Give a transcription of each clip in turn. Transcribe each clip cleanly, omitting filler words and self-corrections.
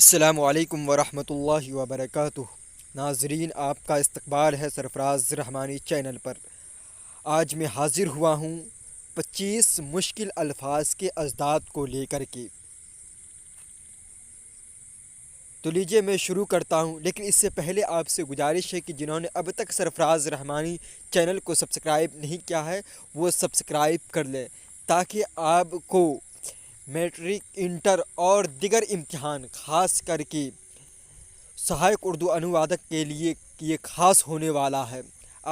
السلام علیکم ورحمۃ اللہ وبرکاتہ۔ ناظرین، آپ کا استقبال ہے سرفراز رحمانی چینل پر۔ آج میں حاضر ہوا ہوں 25 مشکل الفاظ کے ازداد کو لے کر کے۔ تو لیجئے میں شروع کرتا ہوں، لیکن اس سے پہلے آپ سے گزارش ہے کہ جنہوں نے اب تک سرفراز رحمانی چینل کو سبسکرائب نہیں کیا ہے وہ سبسکرائب کر لیں، تاکہ آپ کو میٹرک، انٹر اور دیگر امتحان خاص کر کے سہایک اردو انوادک کے لیے یہ خاص ہونے والا ہے۔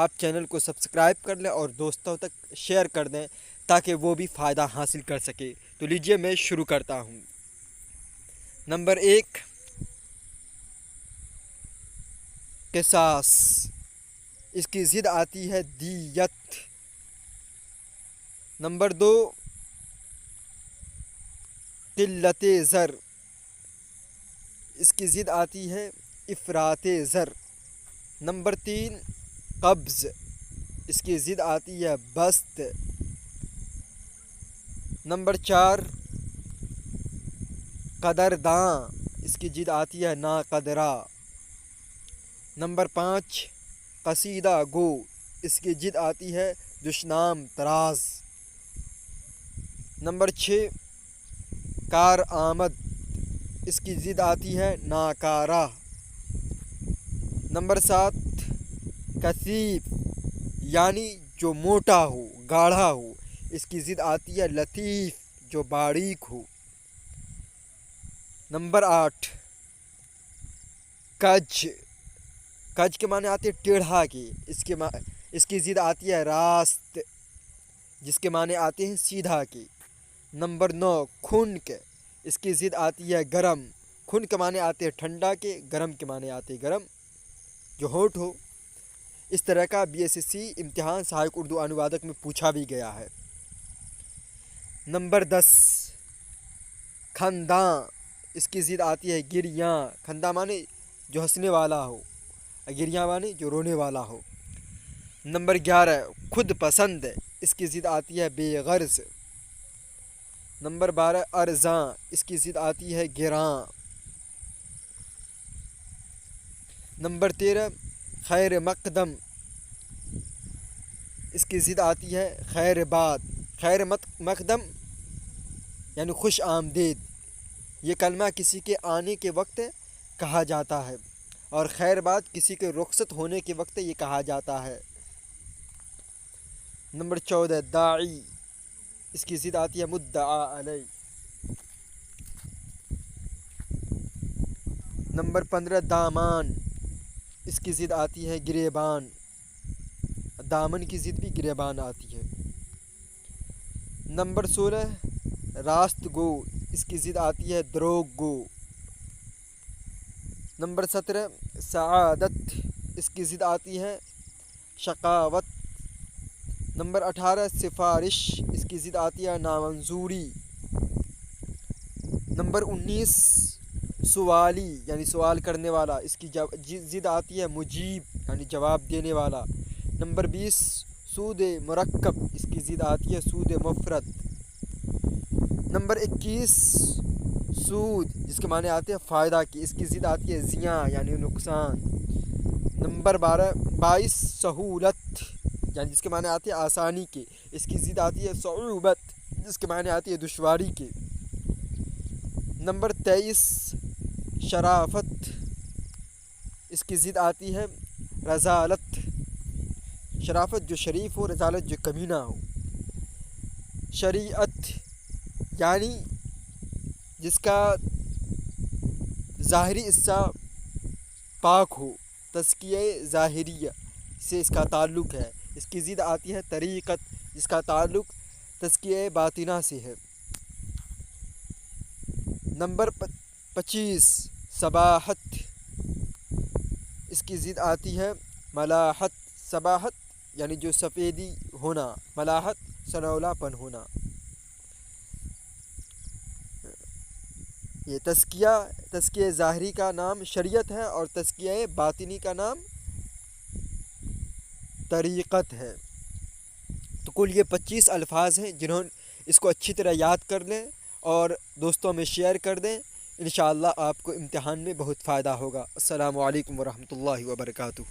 آپ چینل کو سبسکرائب کر لیں اور دوستوں تک شیئر کر دیں تاکہ وہ بھی فائدہ حاصل کر سکے۔ تو لیجئے میں شروع کرتا ہوں۔ نمبر 1، قصاص۔ اس کی ضد آتی ہے دیت۔ نمبر 2، قلت زر۔ اس کی ضد آتی ہے افراط زر۔ نمبر 3، قبض۔ اس کی ضد آتی ہے بسط۔ نمبر 4، قدرداں۔ اس کی ضد آتی ہے ناقدرہ۔ نمبر 5، قصیدہ گو۔ اس کی ضد آتی ہے دشنام طراز۔ نمبر 6، کارآمد۔ اس کی ضد آتی ہے ناکارہ۔ نمبر 7، کثیف، یعنی جو موٹا ہو، گاڑھا ہو۔ اس کی ضد آتی ہے لطیف، جو باریک ہو۔ نمبر 8، کج۔ کج کے معنی آتے ہیں ٹیڑھا کے۔ اس کی ضد آتی ہے راست، جس کے معنی آتے ہیں سیدھا کے۔ نمبر 9، خنک۔ اس کی ضد آتی ہے گرم۔ خن کے معنی آتے ہیں ٹھنڈا کے، گرم کے معنی آتے ہیں گرم، جو ہونٹ ہو۔ اس طرح کا BSSC امتحان سہایک اردو انوادک میں پوچھا بھی گیا ہے۔ نمبر 10، خنداں۔ اس کی ضد آتی ہے گریاں۔ خنداں معنی جو ہنسنے والا ہو، گریاں معنی جو رونے والا ہو۔ نمبر 11، خود پسند۔ اس کی ضد آتی ہے بے غرض۔ نمبر 12، ارزاں۔ اس کی ضد آتی ہے گراں۔ نمبر 13، خیر مقدم۔ اس کی ضد آتی ہے خیر باد۔ خیر مقدم یعنی خوش آمدید۔ یہ کلمہ کسی کے آنے کے وقت کہا جاتا ہے، اور خیر باد کسی کے رخصت ہونے کے وقت یہ کہا جاتا ہے۔ نمبر 14، داعی۔ اس کی ضد آتی ہے مدعا علیہ۔ نمبر 15، دامان۔ اس کی ضد آتی ہے گریبان۔ دامن کی ضد بھی گریبان آتی ہے۔ نمبر 16، راست گو۔ اس کی ضد آتی ہے دروغ گو۔ نمبر 17، سعادت۔ اس کی ضد آتی ہے شقاوت۔ نمبر 18، سفارش۔ اس کی ضد آتی ہے نامنظوری۔ نمبر 19، سوالی یعنی سوال کرنے والا۔ اس کی ضد آتی ہے مجیب یعنی جواب دینے والا۔ نمبر 20، سود مرکب۔ اس کی ضد آتی ہے سود مفرد۔ نمبر 21، سود، جس کے معنی آتے ہیں فائدہ کی۔ اس کی ضد آتی ہے زیاں یعنی نقصان۔ نمبر 22، سہولت، یعنی جس کے معنی آتے ہیں آسانی کے۔ اس کی ضد آتی ہے صعوبت، جس کے معنی آتی ہے دشواری کے۔ نمبر 23، شرافت۔ اس کی ضد آتی ہے رذالت۔ شرافت جو شریف ہو، رذالت جو کمینہ ہو۔ شریعت یعنی جس کا ظاہری حصہ پاک ہو، تزکیہ ظاہریہ سے اس کا تعلق ہے۔ اس کی ضد آتی ہے طریقت، جس کا تعلق تزکیہ باطنہ سے ہے۔ نمبر 25، صباحت۔ اس کی ضد آتی ہے ملاحت۔ صباحت یعنی جو سفیدی ہونا، ملاحت سنولا پن ہونا۔ یہ تزکیہ ظاہری کا نام شریعت ہے، اور تزکیہ باطنی کا نام طریقت ہے۔ تو کل یہ 25 الفاظ ہیں، جنہوں اس کو اچھی طرح یاد کر لیں اور دوستوں میں شیئر کر دیں۔ انشاءاللہ آپ کو امتحان میں بہت فائدہ ہوگا۔ السلام علیکم ورحمۃ اللہ وبرکاتہ۔